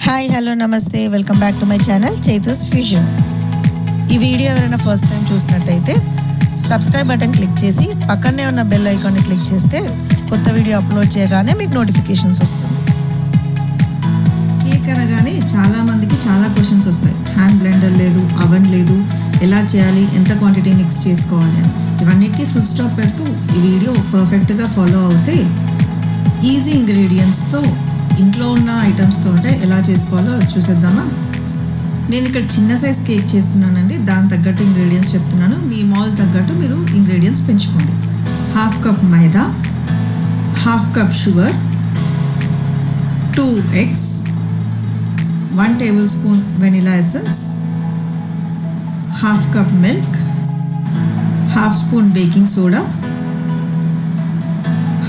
Hi hello నమస్తే, welcome back to my channel Chaitu's fusion. ఈ video ఎవరైనా ఫస్ట్ టైం చూసినట్టయితే సబ్స్క్రైబ్ బటన్ క్లిక్ చేసి పక్కనే ఉన్న బెల్ ఐకాన్ని క్లిక్ చేస్తే కొత్త వీడియో అప్లోడ్ చేయగానే మీకు నోటిఫికేషన్స్ వస్తుంది. కేక్ అనగానే చాలామందికి చాలా క్వశ్చన్స్ వస్తాయి. హ్యాండ్ బ్లెండర్ లేదు, అవెన్ లేదు, ఎలా చేయాలి, ఎంత క్వాంటిటీ మిక్స్ చేసుకోవాలి అని. ఇవన్నిటికీ ఫుల్ స్టాప్ పెడుతూ ఈ వీడియో పర్ఫెక్ట్గా ఫాలో అవుతే ఈజీ ఇంగ్రీడియంట్స్తో ఇంట్లో ఉన్న ఐటమ్స్తో ఉంటే ఎలా చేసుకోవాలో చూసేద్దామా. నేను ఇక్కడ చిన్న సైజ్ కేక్ చేస్తున్నానండి, దాని తగ్గట్టు ఇంగ్రీడియంట్స్ చెప్తున్నాను. మీ మాల్ తగ్గట్టు మీరు ఇంగ్రీడియంట్స్ పెంచుకోండి. 1/2 కప్ మైదా, 1/2 cup sugar, 2 eggs, 1 tablespoon vanilla essence, 1/2 cup milk, 1/2 spoon baking soda,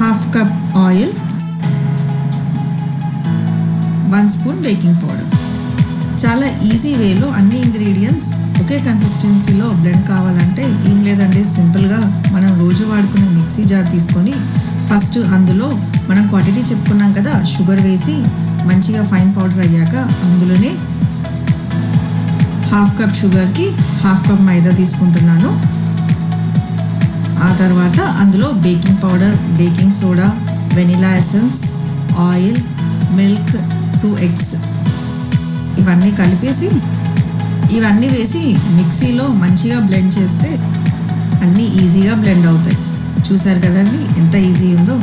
1/2 cup oil, 1 spoon baking powder. చాలా ఈజీ వేలో అన్ని ఇంగ్రీడియంట్స్ ఒకే కన్సిస్టెన్సీలో బ్లెండ్ కావాలంటే ఏం లేదండి, సింపుల్గా మనం రోజు వాడుకునే మిక్సీ జార్ తీసుకొని ఫస్ట్ అందులో మనం క్వాంటిటీ చెప్పుకున్నాం కదా, షుగర్ వేసి మంచిగా ఫైన్ పౌడర్ అయ్యాక అందులోనే 1/2 కప్ షుగర్కి 1/2 కప్ మైదా తీసుకుంటున్నాను. ఆ తర్వాత అందులో baking powder, baking soda, vanilla essence, oil, milk, 2 eggs ఇవన్నీ కలిపేసి ఇవన్నీ వేసి మిక్సీలో మంచిగా బ్లెండ్ చేస్తే అన్నీ ఈజీగా బ్లెండ్ అవుతాయి. చూసారు కదండి ఎంత ఈజీ ఉందో.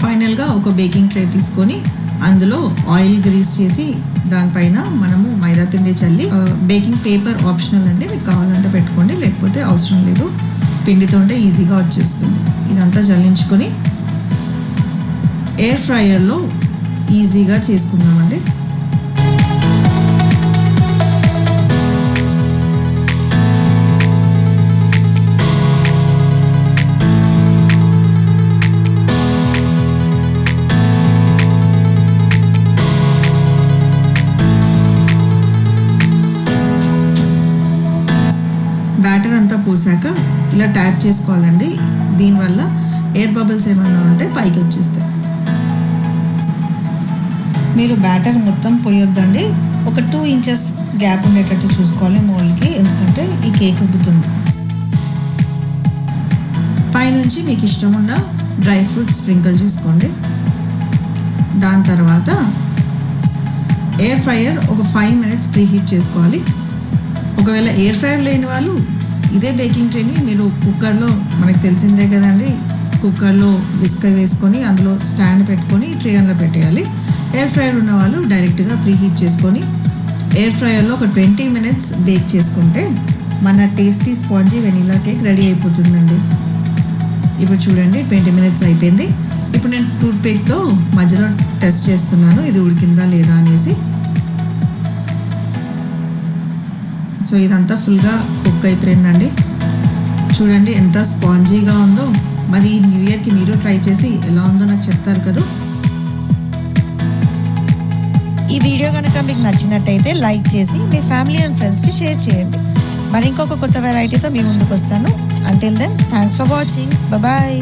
ఫైనల్గా ఒక బేకింగ్ ట్రే తీసుకొని అందులో ఆయిల్ గ్రీస్ చేసి దానిపైన మనము మైదా పిండి చల్లి, బేకింగ్ పేపర్ ఆప్షనల్ అండి, మీకు కావాలంటే పెట్టుకోండి, లేకపోతే అవసరం లేదు. పిండితో ఉంటే ఈజీగా వచ్చేస్తుంది. ఇదంతా జల్లించుకొని ఎయిర్ ఫ్రైయర్లో ఈజీగా చేసుకుందామండి. బ్యాటర్ అంతా పోసాక ఇలా ట్యాప్ చేసుకోవాలండి. దీనివల్ల ఎయిర్ బబుల్స్ ఏమన్నా ఉంటే పైకి వచ్చేస్తాయి. మీరు బ్యాటర్ మొత్తం పోయొద్దండి, ఒక 2 inches గ్యాప్ ఉండేటట్టు చూసుకోవాలి మోల్డ్కి, ఎందుకంటే ఈ కేక్ ఉబ్బుతుంది. పైనుంచి మీకు ఇష్టం ఉన్న డ్రై ఫ్రూట్ స్ప్రింకిల్ చేసుకోండి. దాని తర్వాత ఎయిర్ ఫ్రైయర్ ఒక 5 minutes ప్రీహీట్ చేసుకోవాలి. ఒకవేళ ఎయిర్ ఫ్రైయర్ లేని వాళ్ళు ఇదే బేకింగ్ ట్రేని మీరు కుక్కర్లో, మనకు తెలిసిందే కదండి, కుక్కర్లో విస్క్ వేసుకొని అందులో స్టాండ్ పెట్టుకొని ట్రే అందులో పెట్టేయాలి. ఎయిర్ ఫ్రైయర్ ఉన్న వాళ్ళు డైరెక్ట్గా ప్రీహీట్ చేసుకొని ఎయిర్ ఫ్రైయర్లో ఒక 20 minutes బేక్ చేసుకుంటే మన tasty spongy vanilla cake ready అయిపోతుందండి. ఇప్పుడు చూడండి 20 minutes అయిపోయింది. ఇప్పుడు నేను టూత్ పిక్తో మధ్యలో టెస్ట్ చేస్తున్నాను ఇది ఉడికిందా లేదా అనేసి. సో ఇదంతా ఫుల్గా కుక్ అయిపోయిందండి. చూడండి ఎంత స్పాంజీగా ఉందో. మరి న్యూ ఇయర్కి మీరు ట్రై చేసి ఎలా ఉందో నాకు చెప్తారు కదా. ఈ వీడియో కనుక మీకు నచ్చినట్టయితే లైక్ చేసి మీ ఫ్యామిలీ అండ్ ఫ్రెండ్స్కి షేర్ చేయండి. మరి ఇంకొక కొత్త వెరైటీతో మీ ముందుకు వస్తాను. Until then thanks for watching. Bye.